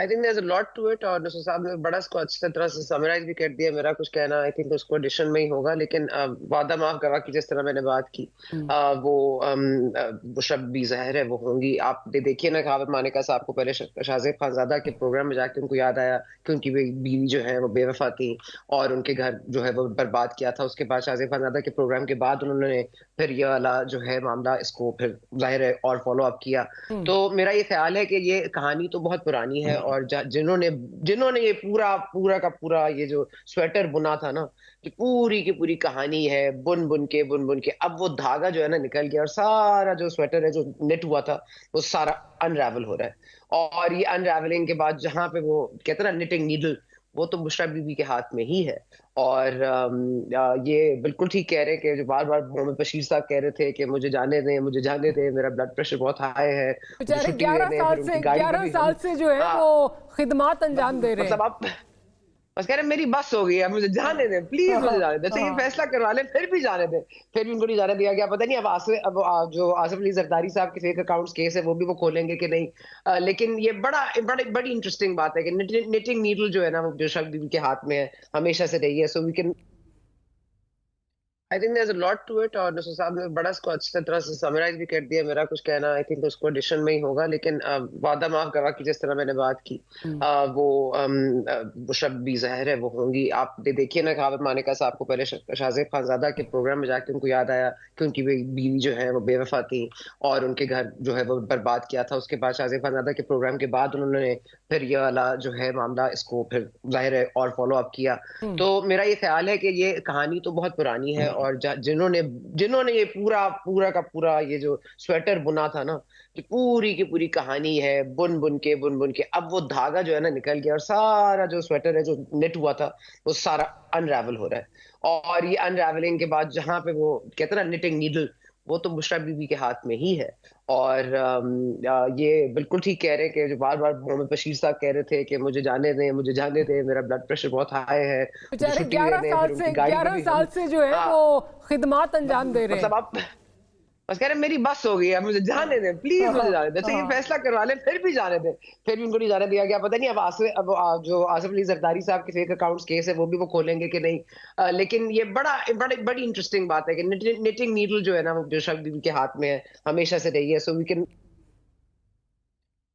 I think there is a lot to it और नसर साहब ने बड़ा इसको अच्छी तरह से समराइज़ भी कर दिया। मेरा कुछ कहना आई थिंक उसको एडिशन में ही होगा, लेकिन वादा माफ़ गवाह की जिस तरह मैंने बात की हुँ। वो वो शब भी ज़ाहिर है वो होंगी। आप देखिए ना कहावत मानिका साहब को पहले शाहज़ेब खानज़ादा के प्रोग्राम में जाके उनको याद आया कि उनकी बीवी जो है वो बेवफ़ा थी और उनके घर जो है वो बर्बाद किया था। उसके बाद शाहज़ेब खानज़ादा के प्रोग्राम के बाद उन्होंने फिर ये वाला जो है मामला इसको फिर ज़ाहिर है और फ़ॉलो अप किया। हुँ। तो मेरा ये ख़्याल है कि ये कहानी तो बहुत पुरानी है और ज जिन्होंने जिन्होंने ये पूरा पूरा का पूरा ये जो स्वेटर बुना था ना, कि पूरी की पूरी कहानी है बुन-बुन के अब वो धागा जो है ना निकल गया और सारा जो स्वेटर है जो निट हुआ था, वो सारा अनरैवल हो रहा है। और ये अनरैवलिंग के बाद जहाँ पे वो कहते हैं ना निटिंग नीडल, वो तो बुशरा बीबी के हाथ में ही है। और ये बिल्कुल ठीक कह रहे हैं कि जो बार-बार मोहम्मद बशीर साहब कह रहे थे कि मुझे जाने दें, मेरा ब्लड प्रेशर बहुत हाई है, मुझे बेचारे छुट्टी दे दें, फिर उनकी गाड़ी पे 11 भी हम साल से जो है हाँ, वो खिदमत अंजाम दे रहे हैं। मतलब आप बस कह रहे हैं मेरी बस हो गई है, मुझे जाने दें, प्लीज़ हाँ, मुझे हाँ, जाने दें। अच्छा ये हाँ। फैसला करवा लें, फिर भी जाने दें। फिर भी उनको नहीं जाने दिया गया। पता नहीं जो आसिफ अली ज़रदारी साहब के फेक अकाउंट्स केस है, वो भी वो खोलेंगे कि नहीं। लेकिन ये बड़ी इंटरेस्टिंग बात है कि निटिंग नीडल जो है ना, वो बेशक बीवी के हाथ में है, हमेशा से रही है। So we can I think there is a lot to it और नसर साहब ने बड़ा इसको अच्छी तरह से समराइज़ भी कर दिया। मेरा कुछ कहना आई थिंक उसको एडिशन में ही होगा, लेकिन वादा माफ़ गवाह की जिस तरह मैंने बात की हुँ। वो शब भी ज़ाहिर है वो होंगी। आप देखिए ना कहावत मानिका साहब को पहले शाहज़ेब खानज़ादा के प्रोग्राम में जाके उनको याद आया कि उनकी बीवी जो है वो बेवफ़ा थी और उनके घर जो है वो बर्बाद किया था। उसके बाद शाहज़ेब खानज़ादा के प्रोग्राम के बाद उन्होंने फिर ये वाला जो है मामला इसको फिर ज़ाहिर है और फ़ॉलो अप किया। हुँ। तो मेरा ये ख़्याल है कि ये कहानी तो बहुत पुरानी है और ज जिन्होंने जिन्होंने ये पूरा पूरा का पूरा ये जो स्वेटर बुना था ना, कि पूरी की पूरी कहानी है बुन-बुन के अब वो धागा जो है ना निकल गया और सारा जो स्वेटर है जो निट हुआ था, वो सारा अनरैवल हो रहा है। और ये अनरैवलिंग के बाद जहाँ पे वो कहते हैं ना निटिंग नीडल, वो तो बुशरा बीबी के हाथ में ही है। और ये बिल्कुल ठीक कह रहे हैं कि जो बार-बार मोहम्मद बशीर साहब कह रहे थे कि मुझे जाने दें, मेरा ब्लड प्रेशर बहुत हाई है, मुझे बेचारे छुट्टी दे दें, फिर उनकी गाड़ी पे 11 भी हम साल से जो है हाँ, वो खिदमत अंजाम दे रहे हैं। मतलब आप बस कह रहे हैं मेरी बस हो गई है, मुझे हाँ, जाने दें, प्लीज़ हाँ, मुझे जाने दें। अच्छा ये हाँ। फैसला करवा लें, फिर भी जाने दें। फिर भी उनको नहीं जाने दिया गया। पता नहीं जो आसिफ अली ज़रदारी साहब के फेक अकाउंट्स केस है, वो भी वो खोलेंगे कि नहीं। लेकिन ये बड़ी इंटरेस्टिंग बात है कि निटिंग नीडल जो है ना, वो बेशक बीवी के हाथ में है, हमेशा से रही है। So we can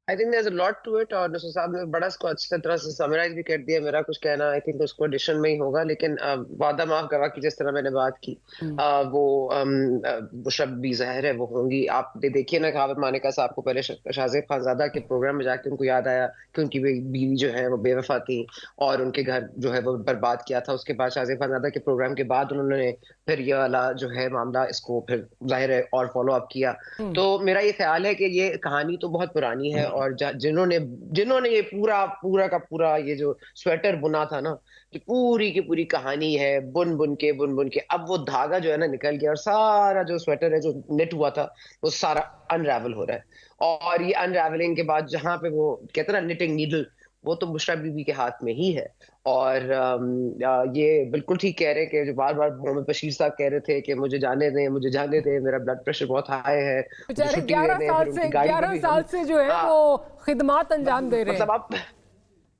I think there is a lot to it और नसर साहब ने बड़ा इसको अच्छी तरह से समराइज़ भी कर दिया। मेरा कुछ कहना आई थिंक उसको एडिशन में ही होगा, लेकिन वादा माफ़ गवाह की जिस तरह मैंने बात की हुँ। वो शब भी ज़ाहिर है वो होंगी। आप देखिए ना कहावत मानिका साहब को पहले शाहज़ेब खानज़ादा के प्रोग्राम में जाके उनको याद आया कि उनकी बीवी जो है वो बेवफ़ा थी और उनके घर जो है वो बर्बाद किया था। उसके बाद शाहज़ेब खानज़ादा के प्रोग्राम के बाद उन्होंने फिर ये वाला जो है मामला इसको फिर ज़ाहिर है और फ़ॉलो अप किया। हुँ। तो मेरा ये ख़्याल है कि ये कहानी तो बहुत पुरानी है और ज जिन्होंने जिन्होंने ये पूरा पूरा का पूरा ये जो स्वेटर बुना था ना, कि पूरी की पूरी कहानी है बुन-बुन के अब वो धागा जो है ना निकल गया और सारा जो स्वेटर है जो निट हुआ था, वो सारा अनरैवल हो रहा है। और ये अनरैवलिंग के बाद जहाँ पे वो कहते हैं ना निटिंग नीडल, वो तो बुशरा बीबी के हाथ में ही है। और ये बिल्कुल ठीक कह रहे हैं कि जो बार-बार मोहम्मद बशीर साहब कह रहे थे कि मुझे जाने दें, मेरा ब्लड प्रेशर बहुत हाई है, मुझे बेचारे छुट्टी दे दें, फिर उनकी गाड़ी पे 11 भी साल हम से जो है हाँ, वो खिदमत अंजाम दे रहे हैं। मतलब आप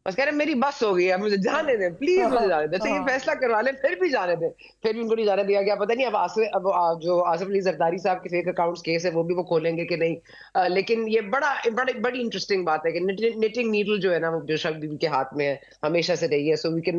बस कह रहे हैं मेरी बस हो गई है, मुझे जाने दें, प्लीज़ हाँ, मुझे हाँ, जाने दें। अच्छा ये हाँ। फैसला करवा लें, फिर भी जाने दें। फिर भी उनको नहीं जाने दिया गया। पता नहीं जो आसिफ अली ज़रदारी साहब के फेक अकाउंट्स केस है, वो भी वो खोलेंगे कि नहीं। लेकिन ये बड़ी इंटरेस्टिंग बात है कि निटिंग नीडल जो है ना, वो बेशक बीवी के हाथ में है, हमेशा से रही है। So we can